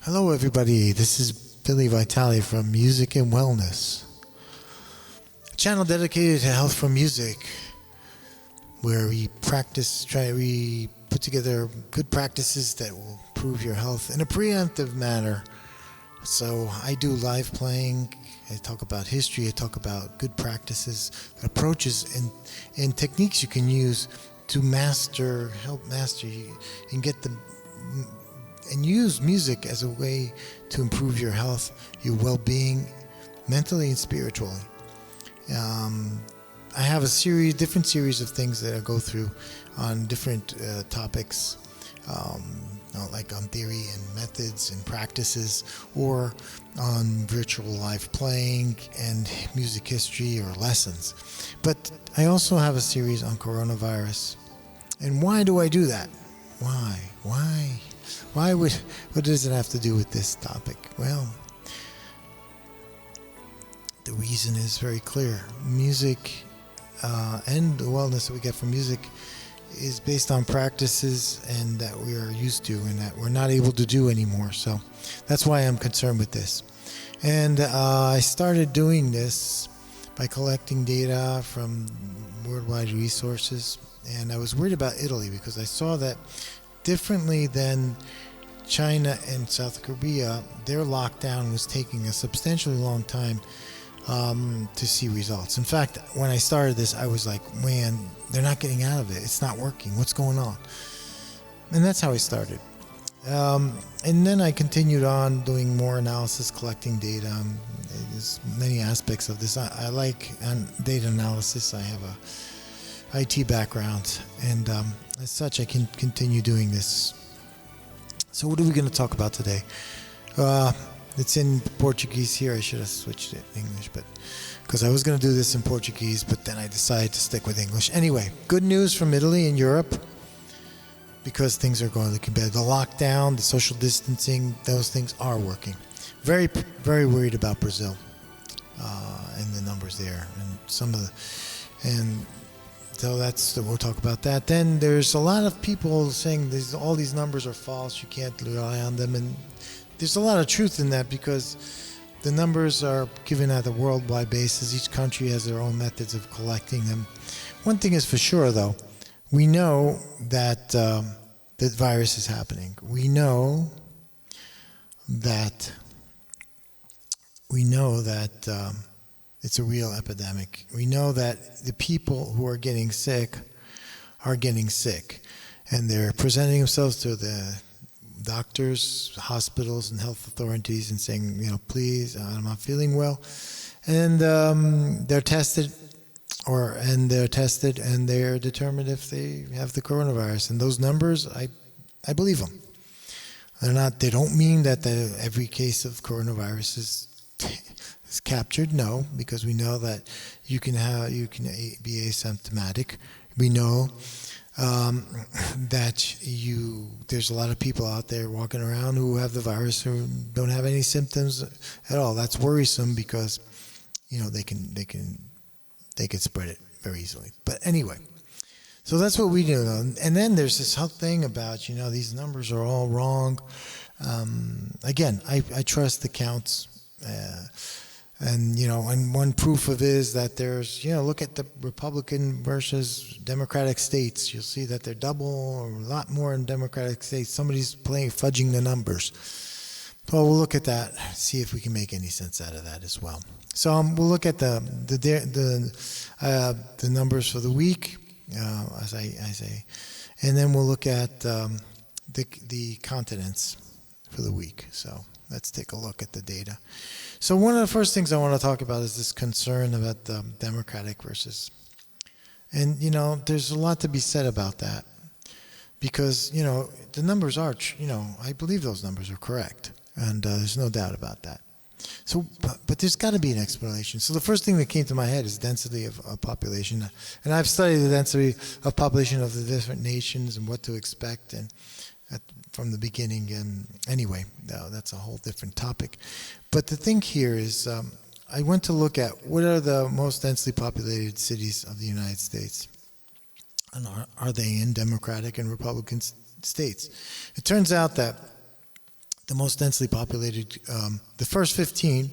Hello, everybody. This is Billy Vitale from Music and Wellness, a channel dedicated to health from music, where we put together good practices that will improve your health in a preemptive manner. So I do live playing. I talk about history. I talk about good practices, approaches, and techniques you can use to help master you, and get the and use music as a way to improve your health, your well-being, mentally and spiritually. I have different series of things that I go through on different topics, like on theory and methods and practices, or on virtual live playing and music history or lessons. But I also have a series on coronavirus. And why do I do that? Why? What does it have to do with this topic? Well, the reason is very clear. Music and the wellness that we get from music is based on practices and that we are used to and that we're not able to do anymore. So that's why I'm concerned with this. And I started doing this by collecting data from worldwide resources. And I was worried about Italy because I saw that differently than China and South Korea, their lockdown was taking a substantially long time to see results. In fact, when I started this, I was like, man, they're not getting out of it. It's not working. What's going on? And that's how I started. And then I continued on doing more analysis, collecting data. There's many aspects of this. I like data analysis. I have a IT background, and as such, I can continue doing this. So what are we going to talk about today? It's in Portuguese here. I should have switched it to English, but because I was going to do this in Portuguese, but then I decided to stick with English. Anyway, good news from Italy and Europe, because things are going looking better. The lockdown, the social distancing, those things are working. Very, very worried about Brazil and the numbers there, and so we'll talk about that. Then there's a lot of people saying all these numbers are false. You can't rely on them, and there's a lot of truth in that because the numbers are given at a worldwide basis. Each country has their own methods of collecting them. One thing is for sure, though, we know that the virus is happening. We know that it's a real epidemic. We know that the people who are getting sick, and they're presenting themselves to the doctors, hospitals, and health authorities and saying, please, I'm not feeling well. And they're tested, and they're determined if they have the coronavirus. And those numbers, I believe them. They don't mean that every case of coronavirus is captured. No, because we know that you can be asymptomatic. We know that there's a lot of people out there walking around who have the virus who don't have any symptoms at all. That's worrisome because they can spread it very easily. But anyway, so that's what we do. And then there's this whole thing about these numbers are all wrong. Again, I trust the counts. And one proof of it is that there's, look at the Republican versus Democratic states. You'll see that they're double or a lot more in Democratic states. Somebody's fudging the numbers. Well, we'll look at that, see if we can make any sense out of that as well. So we'll look at the numbers for the week, as I say, and then we'll look at the continents for the week. So let's take a look at the data. So one of the first things I want to talk about is this concern about the Democratic versus, and there's a lot to be said about that, because the numbers are, I believe those numbers are correct, and there's no doubt about that. So, but there's got to be an explanation. So the first thing that came to my head is density of population, and I've studied the density of population of the different nations and what to expect, and from the beginning. And anyway, that's a whole different topic. But the thing here is, I went to look at what are the most densely populated cities of the United States, and are they in Democratic and Republican states? It turns out that the most densely populated. The first 15,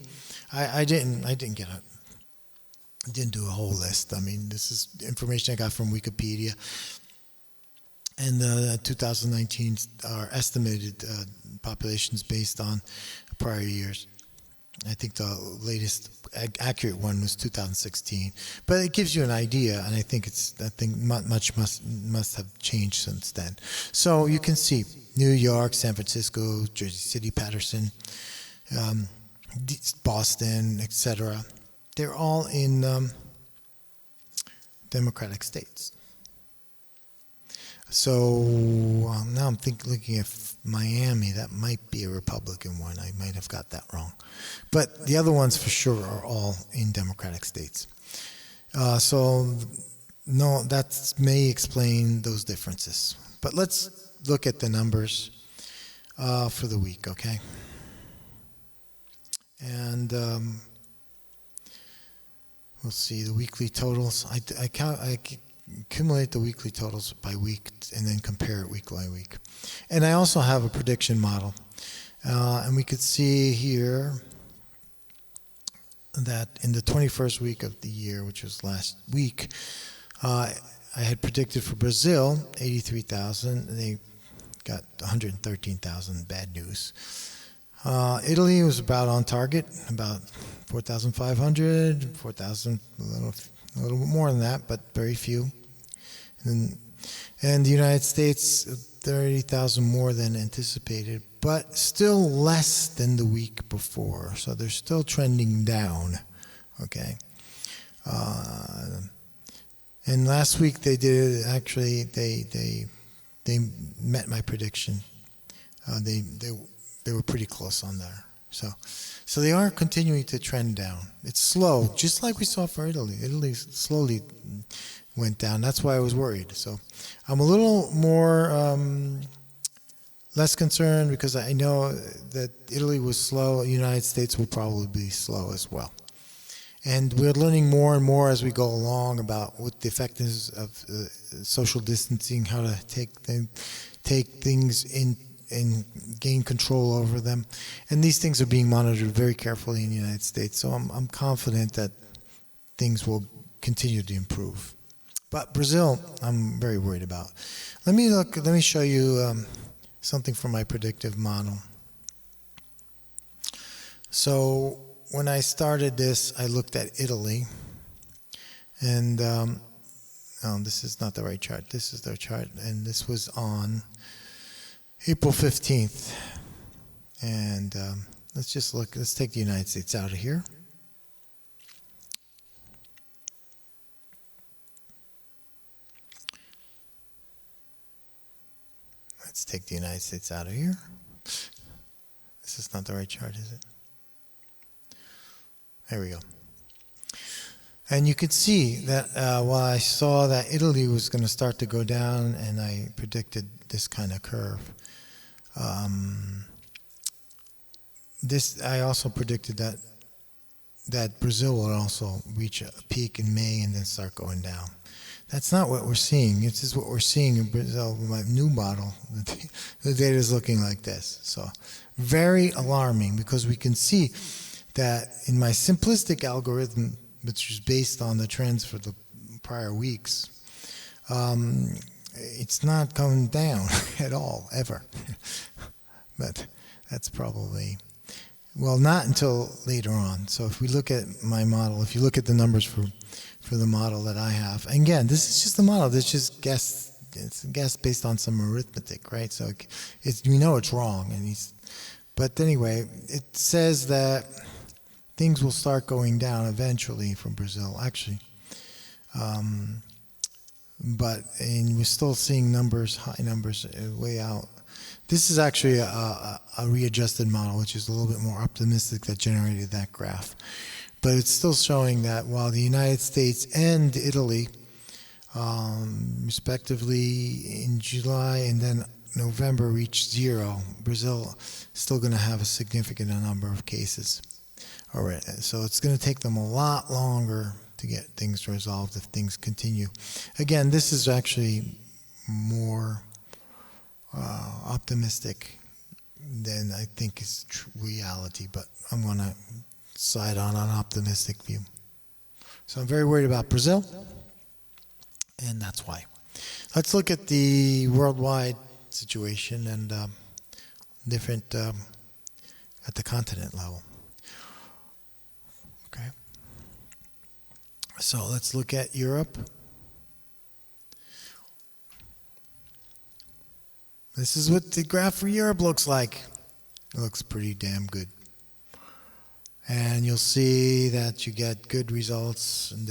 I didn't do a whole list. I mean, this is information I got from Wikipedia, and the 2019 are estimated populations based on prior years. I think the latest accurate one was 2016, but it gives you an idea, and I think much must have changed since then. So you can see New York, San Francisco, Jersey City, Patterson, Boston, etc. They're all in Democratic states. So now I'm looking at Miami. That might be a Republican one. I might have got that wrong. But the other ones for sure are all in Democratic states. So no, that may explain those differences. But let's look at the numbers for the week, okay? And we'll see the weekly totals. I accumulate the weekly totals by week and then compare it week by week. And I also have a prediction model. And we could see here that in the 21st week of the year, which was last week, I had predicted for Brazil 83,000. They got 113,000. Bad news. Italy was about on target, about 4,500, 4,000, a little bit more than that, but very few. And the United States, 30,000 more than anticipated, but still less than the week before. So they're still trending down, okay? And last week they did, actually, they met my prediction. They were pretty close on there. So they are continuing to trend down. It's slow, just like we saw for Italy. Italy slowly went down. That's why I was worried. So I'm a little more less concerned because I know that Italy was slow. The United States will probably be slow as well. And we're learning more and more as we go along about what the effectiveness of social distancing, how to take things in and gain control over them. And these things are being monitored very carefully in the United States. So I'm confident that things will continue to improve. But Brazil, I'm very worried about. Let me show you something from my predictive model. So when I started this, I looked at Italy. And this is not the right chart. This is their chart. And this was on April 15th, and let's take the United States out of here. Let's take the United States out of here. This is not the right chart, is it? There we go. And you could see that while I saw that Italy was going to start to go down, and I predicted this kind of curve, I also predicted that Brazil will also reach a peak in May and then start going down. That's not what we're seeing. This is what we're seeing in Brazil with my new model. The data is looking like this. So very alarming, because we can see that in my simplistic algorithm, which is based on the trends for the prior weeks, it's not going down at all, ever. But that's probably, well, not until later on. So if we look at my model, if you look at the numbers for the model that I have, and again, this is just a model. This is just guess. It's a guess based on some arithmetic, right? So we know it's wrong. But anyway, it says that things will start going down eventually from Brazil, actually. But we're still seeing high numbers way out. This is actually a readjusted model, which is a little bit more optimistic, that generated that graph. But it's still showing that while the United States and Italy, respectively in July and then November, reached 0, Brazil is still going to have a significant number of cases. All right, so it's going to take them a lot longer to get things resolved if things continue. Again, this is actually more optimistic than I think is reality. But I'm going to side on an optimistic view. So I'm very worried about Brazil, and that's why. Let's look at the worldwide situation and different at the continent level. Okay. So let's look at Europe. This is what the graph for Europe looks like. It looks pretty damn good. And you'll see that you get good results, and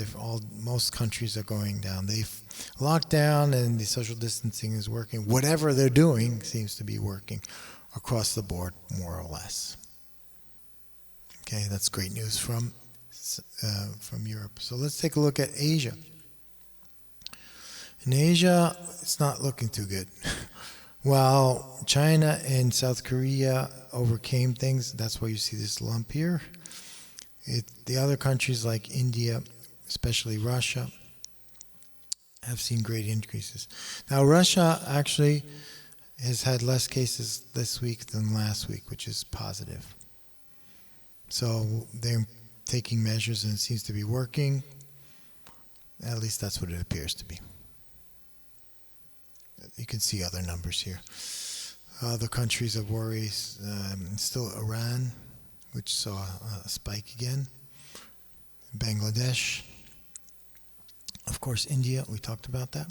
most countries are going down. They've locked down, and the social distancing is working. Whatever they're doing seems to be working across the board, more or less. Okay, that's great news from Europe. So let's take a look at Asia. In Asia, it's not looking too good. While China and South Korea overcame things, that's why you see this lump here. The other countries like India, especially Russia, have seen great increases. Now, Russia actually has had less cases this week than last week, which is positive. So they're taking measures, and it seems to be working. At least that's what it appears to be. You can see other numbers here. Other countries of worry, still Iran, which saw a spike again. Bangladesh. Of course, India, we talked about that.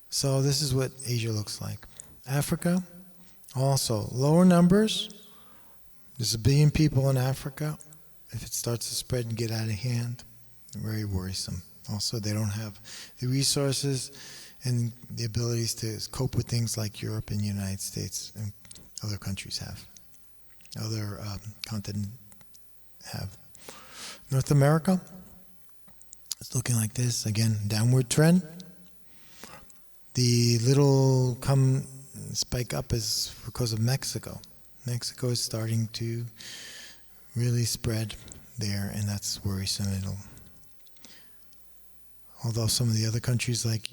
So this is what Asia looks like. Africa, also lower numbers. There's 1 billion people in Africa. If it starts to spread and get out of hand, very worrisome. Also, they don't have the resources and the abilities to cope with things like Europe and the United States and other countries have. Other continents have. North America, it's looking like this. Again, downward trend. The little spike up is because of Mexico. Mexico is starting to really spread there, and that's worrisome. Although some of the other countries, like,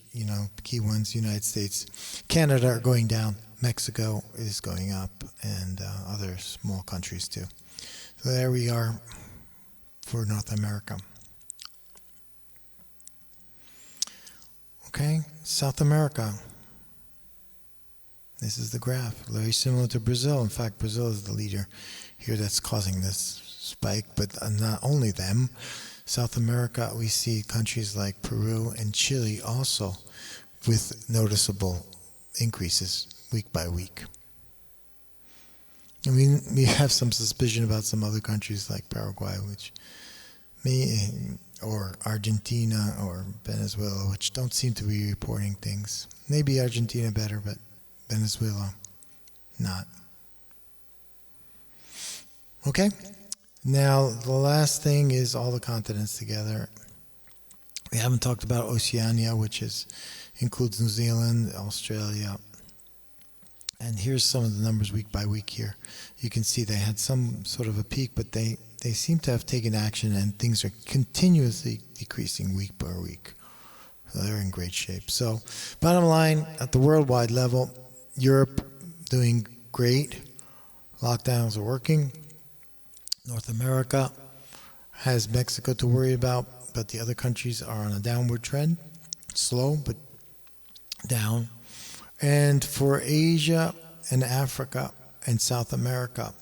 key ones, United States, Canada, are going down. Mexico is going up, and other small countries too. So there we are for North America. Okay, South America. This is the graph, very similar to Brazil. In fact, Brazil is the leader here that's causing this spike, but not only them. South America, we see countries like Peru and Chile also with noticeable increases week by week. I mean, we have some suspicion about some other countries like Paraguay, or Argentina or Venezuela, which don't seem to be reporting things. Maybe Argentina better, but Venezuela not. Okay? Now, the last thing is all the continents together. We haven't talked about Oceania, which includes New Zealand, Australia. And here's some of the numbers week by week here. You can see they had some sort of a peak, but they seem to have taken action, and things are continuously decreasing week by week. So they're in great shape. So bottom line, at the worldwide level, Europe doing great. Lockdowns are working. North America has Mexico to worry about, but the other countries are on a downward trend. Slow, but down. And for Asia and Africa and South America,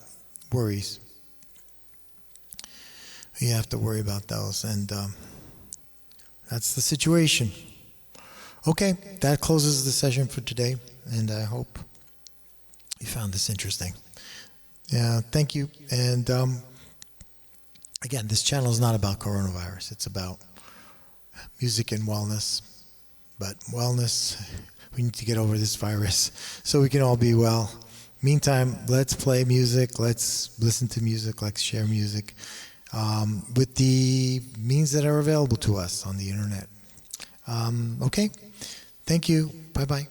worries. You have to worry about those, and that's the situation. Okay, that closes the session for today, and I hope you found this interesting. Thank you, and again, this channel is not about coronavirus. It's about music and wellness, but wellness, we need to get over this virus so we can all be well. Meantime, let's play music, let's listen to music, let's share music with the means that are available to us on the internet. Okay, thank you. Bye-bye.